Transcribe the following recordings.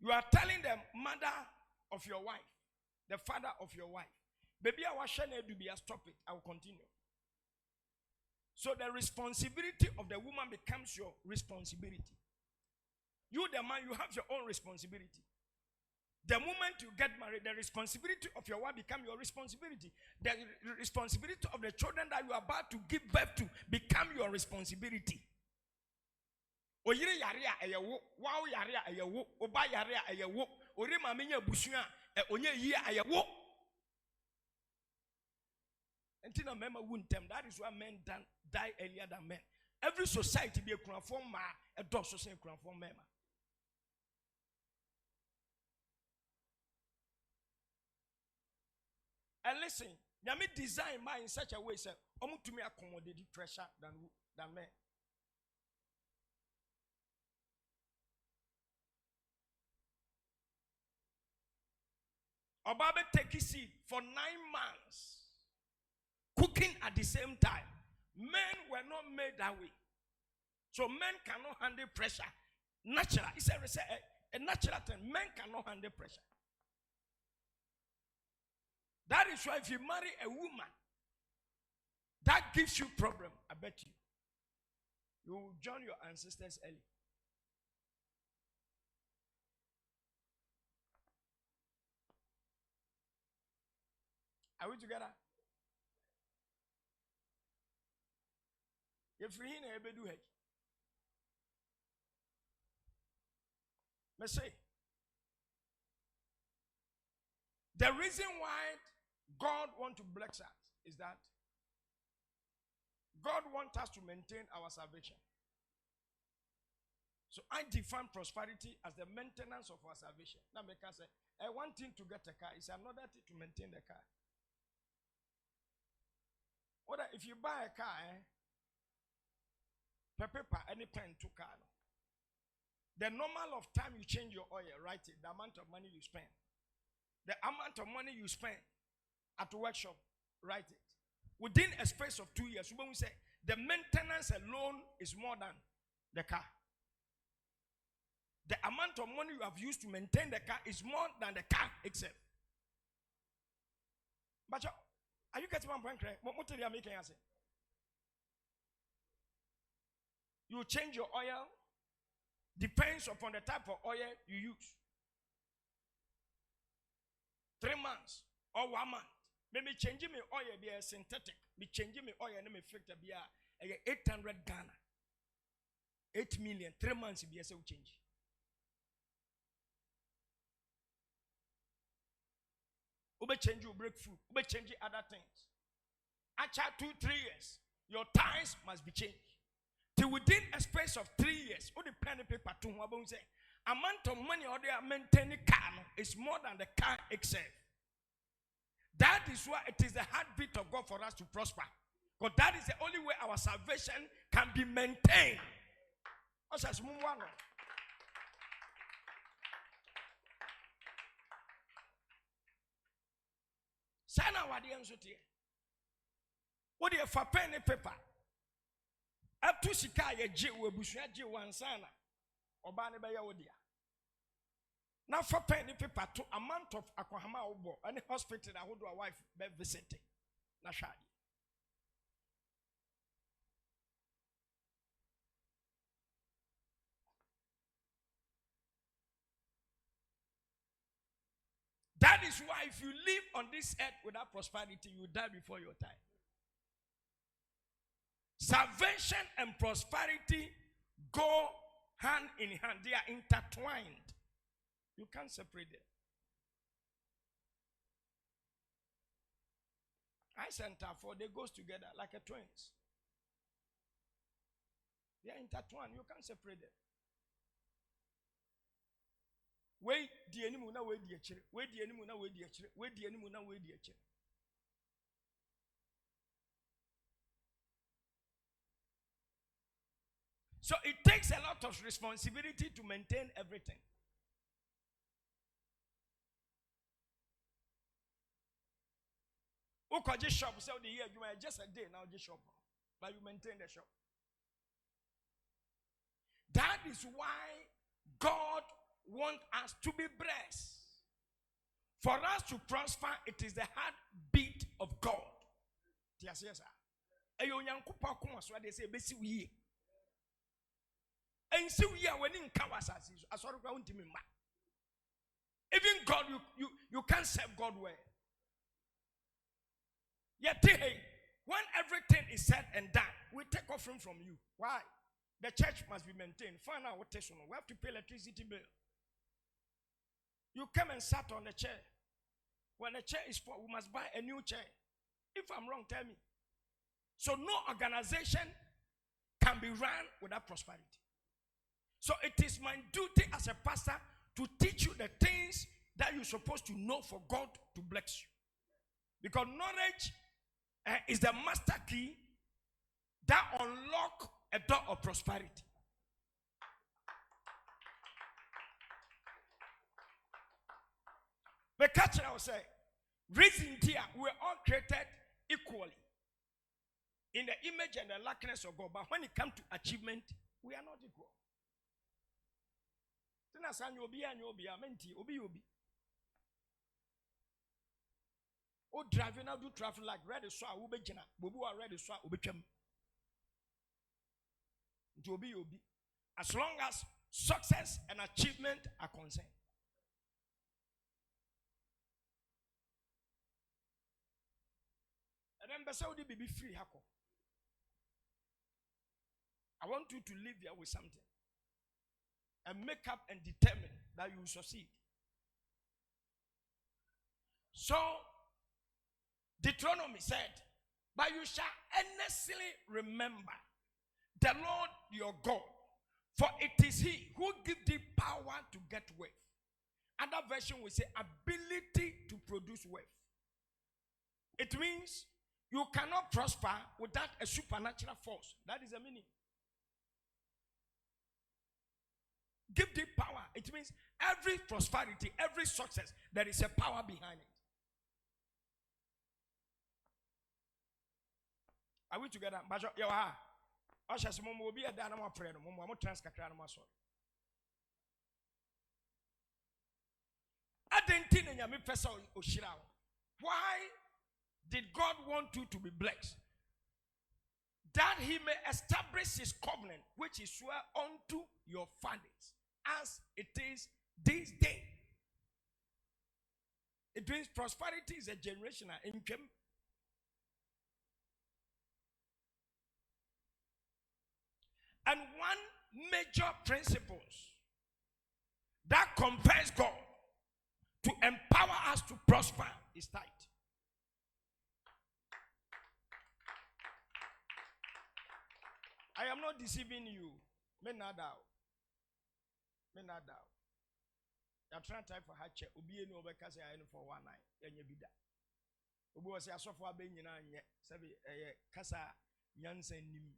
You are telling the mother of your wife, the father of your wife, baby, I was sharing to be a stop it. I will continue. So the responsibility of the woman becomes your responsibility. You, the man, you have your own responsibility. The moment you get married, the responsibility of your wife becomes your responsibility. The responsibility of the children that you are about to give birth to become your responsibility. Oyire yarea eyewo, wow yarea eyewo, oba yarea eyewo, ore mamenye busua onye yi eyewo. Until member won't them. That is why men die earlier than men. Every society be a conform ma, a dog so say conform member. And listen, Yami design man in such a way, sir, to me accommodate pressure than men. Obabe take his seed for 9 months. Cooking at the same time. Men were not made that way. So men cannot handle pressure. Natural. It's a natural thing. Men cannot handle pressure. That is why if you marry a woman, that gives you problem, I bet you. You will join your ancestors early. Are we together? If we in a bedu hedge, let's say the reason why God wants to bless us is that God wants us to maintain our salvation. So I define prosperity as the maintenance of our salvation. Now, because one thing to get a car is another thing to maintain the car. Or if you buy a car, paper, any pen to car. The normal of time you change your oil, write it, the amount of money you spend. The amount of money you spend at the workshop, write it. Within a space of 2 years, when we say the maintenance alone is more than the car. The amount of money you have used to maintain the car is more than the car itself. But are you getting one point? What are you making? You change your oil, depends upon the type of oil you use. 3 months or 1 month. Maybe changing my oil be a synthetic. Be changing my oil and me filter be a 800 Ghana. 8 million. 3 months be a change. Ube change your breakthrough. Ube change other things. After 2-3 years, your tires must be changed. Till within a space of 3 years, all the pen paper to say, amount of money or they are maintaining car is more than the car itself. That is why it is the heartbeat of God for us to prosper. Because that is the only way our salvation can be maintained. Sana wadi ansotie. What do you for pen paper? Up to Sika ye je we busua je wansana. Oba ne be ya wodia. Now for pen paper to amount of akwahama obo any hospital that would a wife be visiting. Na shadi. That is why if you live on this earth without prosperity, you die before your time. Salvation and prosperity go hand in hand. They are intertwined. You can't separate them. I center for they goes together like a twins. They are intertwined. You can't separate them. Wait the enemy now wait the children. Wait the enemy now wait the children. Wait the enemy now wait the children. So it takes a lot of responsibility to maintain everything. Who could just shop? So the year you are just a day now just shop, but you maintain the shop. That is why God wants us to be blessed. For us to prosper, it is the heartbeat of God. Yes, yes, sir. They say, and see we are winning Kawasas. Even God, you can't serve God well. Yet, when everything is said and done, we take offering from you. Why? The church must be maintained. Find out what we have to pay electricity bill. You come and sat on the chair. When the chair is full, we must buy a new chair. If I'm wrong, tell me. So no organization can be run without prosperity. So it is my duty as a pastor to teach you the things that you're supposed to know for God to bless you. Because knowledge is the master key that unlocks a door of prosperity. The culture will say, reason here, we are all created equally in the image and the likeness of God. But when it comes to achievement, we are not equal. Oh, driving now do traffic like red is so I will be jina. Bobu are red is so I will be chem. To be obi. As long as success and achievement are concerned. And then Saudi be free hako. I want you to live here with something and make up and determine that you will succeed. So Deuteronomy said, but you shall earnestly remember the Lord your God, for it is he who gives thee power to get wealth. Another version will say ability to produce wealth. It means you cannot prosper without a supernatural force. That is the meaning. Give thee power. It means every prosperity, every success, there is a power behind it. Are we together? Why did God want you to be blessed? That he may establish his covenant, which he swore unto your fathers, as it is this day. It means prosperity is a generational income. And one major principle that compels God to empower us to prosper is tithe. I am not deceiving you. Me not doubt. Me not doubt. You are trying to type for hatche. Obi eni obekase ayi for 1 night. Enye bida. Obi wasi asofo abe nyina anye. Sabi kasa nyansa nim.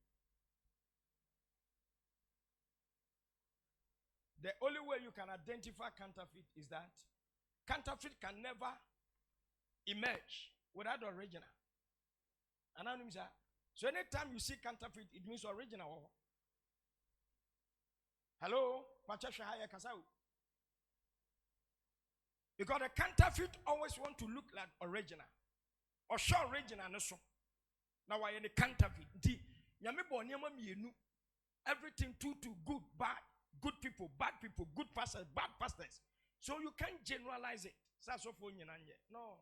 The only way you can identify counterfeit is that counterfeit can never emerge without the original. And I know, so anytime you see counterfeit, it means original. Hello? Because the counterfeit always want to look like original. Or show original. Now why the counterfeit? Everything too good, bad. Good people, bad people, good pastors, bad pastors. So you can't generalize it. No.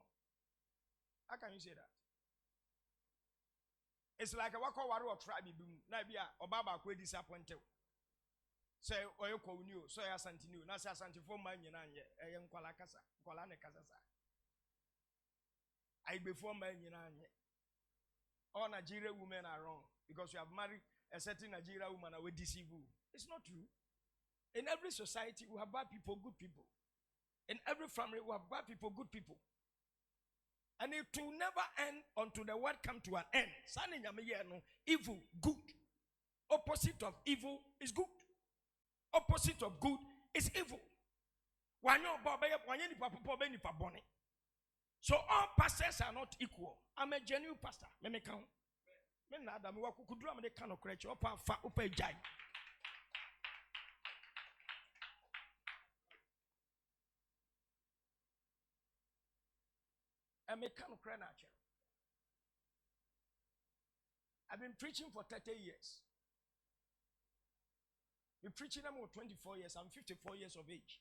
How can you say that? It's like a wako waru or tribe boom. Nabia Obaba kwe disappointed. Say oyoko new, so ya santinu, nasa santi for man yenanye, kwala kasa, kwala ne kasasa. I before man yenanye. All Nigerian women are wrong because you have married a certain Nigerian woman and we deceive you. It's not true. In every society, we have bad people, good people. In every family, we have bad people, good people. And it will never end until the world come to an end. Evil, good. Opposite of evil is good. Opposite of good is evil. So all pastors are not equal. I'm a genuine pastor. Let me count. I've been preaching for 30 years. We're preaching about 24 years. I'm 54 years of age.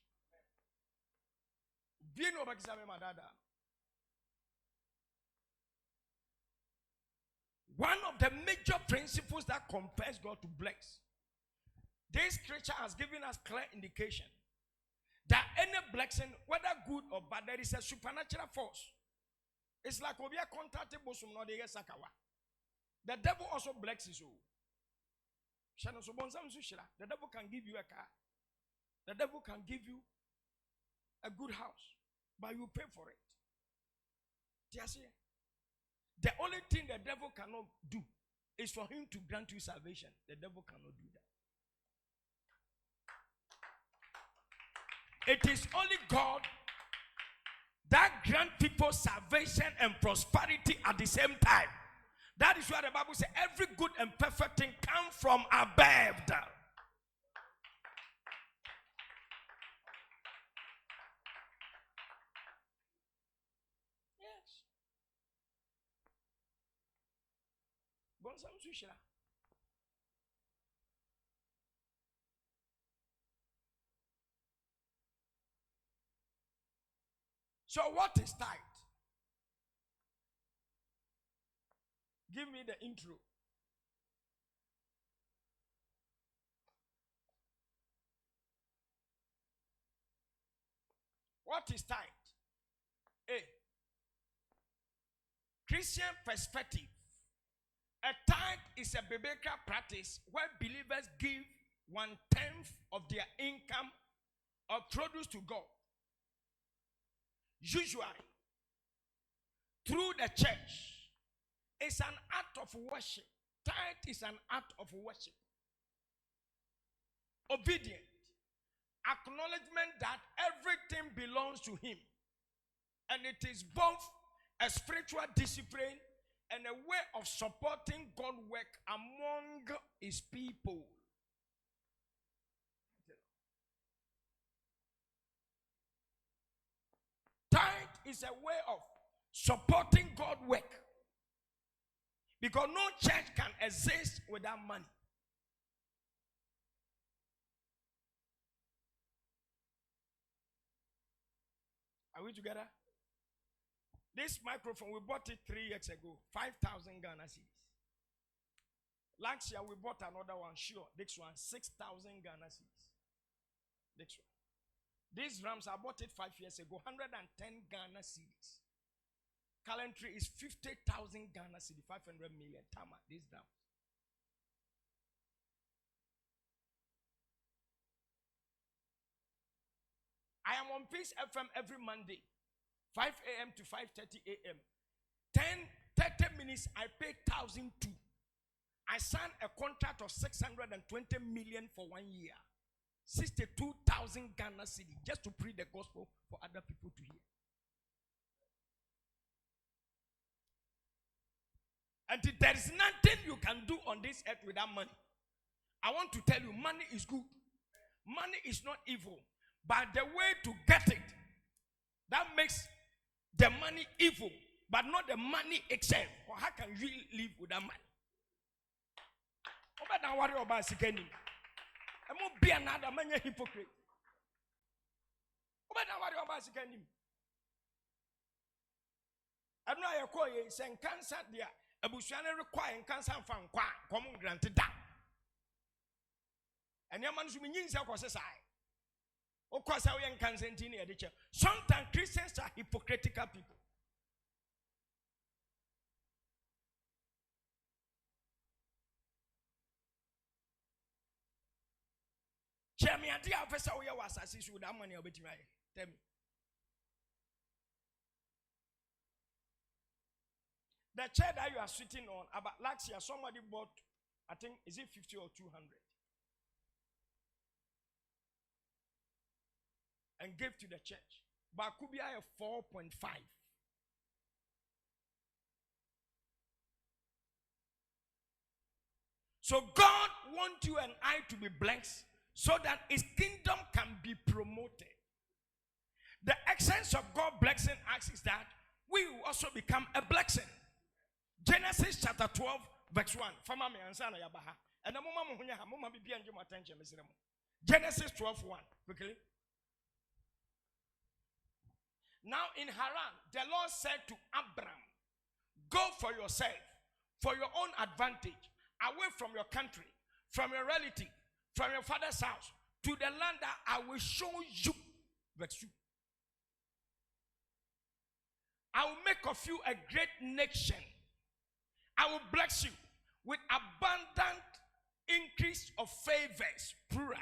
One of the major principles that compels God to bless. This scripture has given us clear indication that any blessing, whether good or bad, there is a supernatural force. It's like we are contacted by some the devil also blesses you. The devil can give you a car. The devil can give you a good house, but you pay for it. The only thing the devil cannot do is for him to grant you salvation. The devil cannot do that. It is only God that grants people salvation and prosperity at the same time. That is why the Bible says every good and perfect thing comes from above. Yes. So what is tithe? Give me the intro. What is tithe? A. Christian perspective. A tithe is a biblical practice where believers give 1/10 of their income or produce to God. Usually, through the church. It's an act of worship. Tithe is an act of worship. Obedient. Acknowledgement that everything belongs to him. And it is both a spiritual discipline and a way of supporting God's work among his people. Tithe is a way of supporting God's work. Because no church can exist without money. Are we together? This microphone, we bought it 3 years ago. 5,000 Ghana cedis. Last year, we bought another one. Sure, this one, 6,000 Ghana cedis. This one. These drums, I bought it 5 years ago. 110 Ghana cedis. Calendar is 50,000 Ghana cedi, 500 million. Tama, this down. I am on Peace FM every Monday, 5 a.m. to 5:30 a.m. 30 minutes, I pay 1,002. I signed a contract of 620 million for 1 year. 62,000 Ghana cedi just to preach the gospel for other people to hear. And there is nothing you can do on this earth without money. I want to tell you, money is good. Money is not evil. But the way to get it, that makes the money evil, but not the money itself. Or how can you live without money? Don't worry about it. I won't be another man hypocrite. Don't worry about it. I don't know how you call it. Saying cancer there. Abusuane require cancer fan kwa common granted that. And your man should be in the of course, I am cancer in the church. Sometimes Christians are hypocritical people. Chairman, I did have a way was assist with that money. Tell me. The chair that you are sitting on, about last year, somebody bought, I think, is it 50 or 200? And gave to the church. But could be a 4.5. So God wants you and I to be blessed so that his kingdom can be promoted. The essence of God blessing us is that we will also become a blessing. Genesis chapter 12, verse 1. Fama me answer na yabaha. And the mama muhunya ha mama bibi anje mo attention mesire mo. Genesis 12, 1. Quickly. Now in Haran, the Lord said to Abram, go for yourself, for your own advantage, away from your country, from your relative, from your father's house, to the land that I will show you. Verse 2. I will make of you a great nation. I will bless you with abundant increase of favors, plural,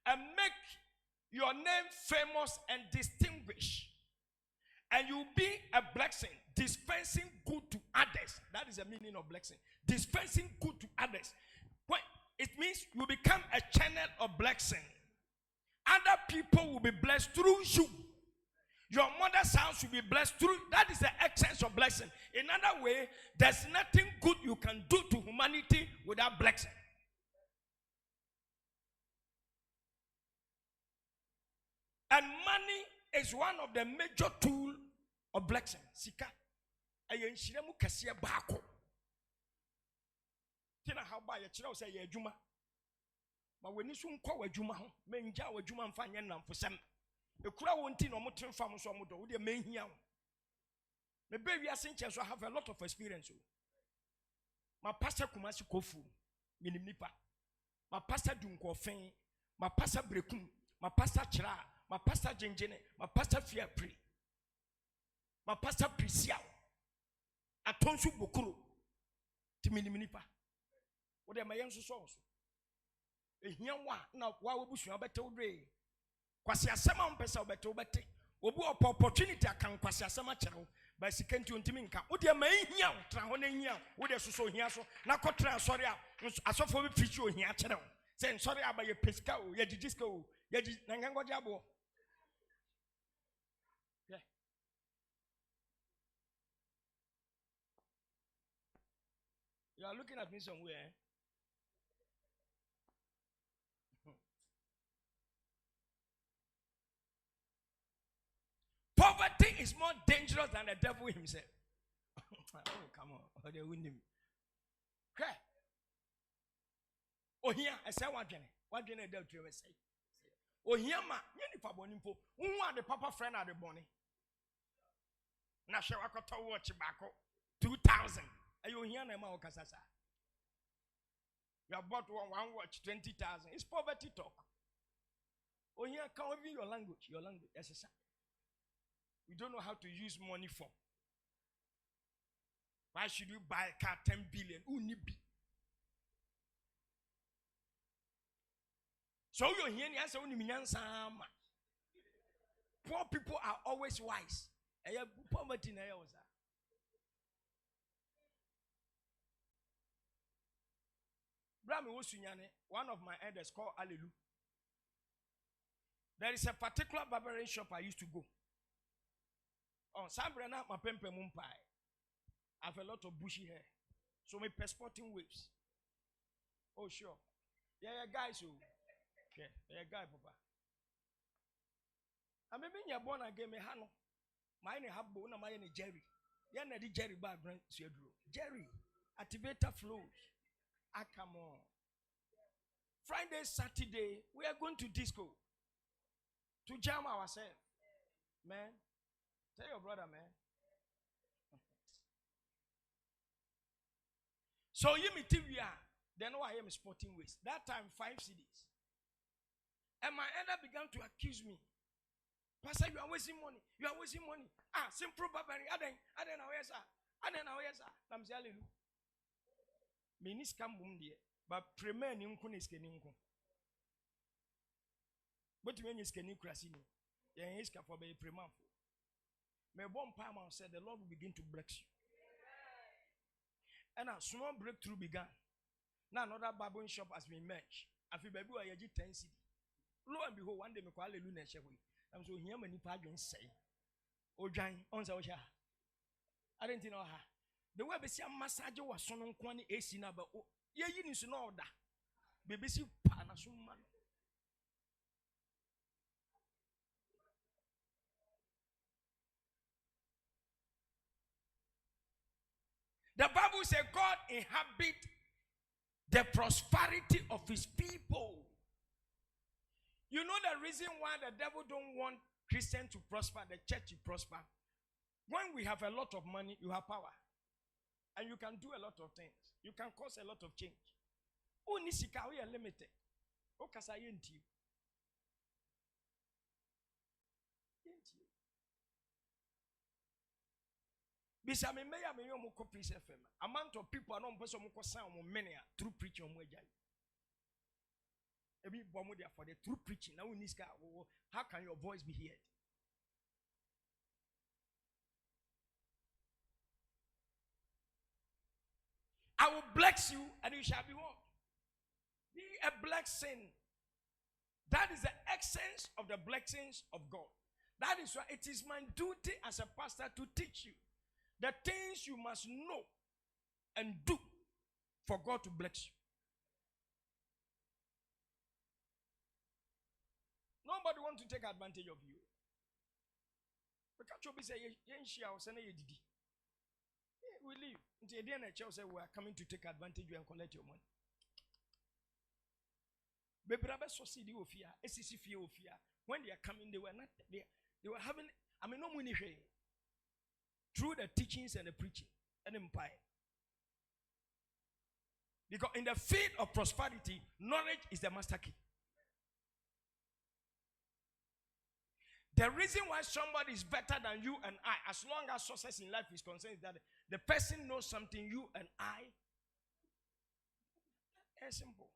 and make your name famous and distinguished. And you will be a blessing, dispensing good to others. That is the meaning of blessing. Dispensing good to others. What it means, you become a channel of blessing. Other people will be blessed through you. Your mother's house will be blessed through. That is the essence of blessing. In other way, there's nothing good you can do to humanity without blessing. And money is one of the major tools of blessing. Sika. Ayen shiremu kasiye bako. Tina haba ya chira ose ye juma. Ma weni su nkwa wa juma ho. Menja wa juma mfanye na mfusem. Ekura wonti no motin fam so modo. Wo de menhia wo. Me be wi asenche so have a lot of experience. Ma pastor Kumasi Kofu, minim nipa. Ma pastor Dunkofen, ma pastor Brekum, ma pastor Chira, ma pastor Jenjene, ma pastor Fiapri, ma pastor Prisiao, Atonsu Bokuro, Timini nipa. What am I yansu so? Ehia wa na wa obusu abete odre. Kwasi asema mpesa obete obete. Obu opportunity akan kwasi asema kyerɛw. Ba sikenti ontimi nka. Wo de mai hia wo tra ho na hia. Wo de soso hia so na kotra sɔre a asɔfo bi preach ohia kyerɛw. Sɛ nsɔre aba ye pesika o, ye jijiska o, ye na ngangɔde abo. Yeah. You are looking at me somewhere. Poverty is more dangerous than the devil himself. Oh, come on. Oh, they win him. Okay. Oh, here, I say what Jenny. What Jenny do to say? Oh, here, ma, you need for bonimpo. Who are the papa friend at the bonnie? Now, shall I got to watch back 2,000. Are you here, Nema Okasasa? You have bought one watch 20,000. It's poverty talk. Oh, here, come with your language. Your language. Yes, sir. We don't know how to use money for. Why should you buy a car 10 billion? So you're here and poor people are always wise. Poverty. One of my elders called Alelu. There is a particular barbering shop I used to go. Oh, Sambrana, my pempe mumpai. I have a lot of bushy hair. So my sporting waves. Oh, sure. Yeah, guys. Okay, yeah, guy, papa. I maybe you're born again, me hano. Mine have bone, my Jerry. Yeah, the Jerry background, Jerry. Activator flows. Ah, come on. Friday, Saturday, we are going to disco to jam ourselves, man. Tell your brother, man. So you meet we are. Then I am sporting waste. That time 5 CDs. And my elder began to accuse me. Pastor, you are wasting money. You are wasting money. Ah, simple barbarian. I don't know yes, sir. I don't know yes, sir. I'm telling you. Minis come mundi, but premier ninkun is keninko. But when is kenin crasino, then is for be premier. My one palm said the Lord will begin to bless you. And a small breakthrough began. Now another barbering shop has been merged. I feel baby I 10 city. Lo and behold, one day me call hallelujah shewe. I'm so here many pagans say. Oh John, on the ocean. I didn't know her. The way we see a massage was so on quantity AC number. Yeah, you need to know that. Baby, see Panasuma. The Bible says God inhabit the prosperity of his people. You know the reason why the devil don't want Christians to prosper, the church to prosper? When we have a lot of money, you have power. And you can do a lot of things. You can cause a lot of change. Unisika, we are limited. Okasayenti. Bisame meya me yomo ko Peace FM. Amount of people are not person mo ko sound mo many through preaching mo agya. Ebi bomo there for the true preaching. Now uniska, how can your voice be heard? I will bless you and you shall be what? Be a blessing. That is the essence of the blessings of God. That is why it is my duty as a pastor to teach you the things you must know and do for God to bless you. Nobody wants to take advantage of you. We leave. Until the NHL say we are coming to take advantage of you and collect your money. When they are coming, they were not there. They were having, no money through the teachings and the preaching and empire. Because in the field of prosperity, knowledge is the master key. The reason why somebody is better than you and I, as long as success in life is concerned, is that the person knows something you and I. It's simple.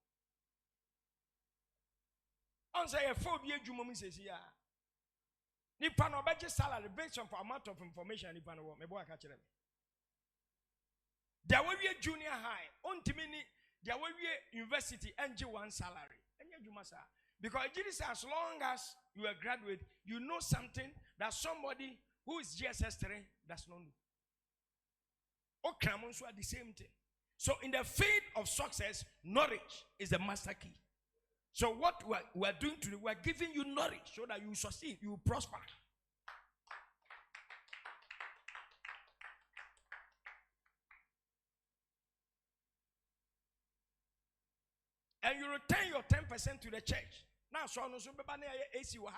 On say a phobia, you mommy says, yeah. Nipa no budget salary based on amount of information. Nipa no me boy catch them. There will be a junior high. Ultimately, there will be a university NG1 salary. Because it is as long as you are graduate, you know something that somebody who is GSS 3 does not know. Okramons are the same thing. So in the field of success, knowledge is the master key. So what we are doing today, we are giving you knowledge so that you succeed, you prosper. And you return your 10% to the church. Now, so no so be AC wa.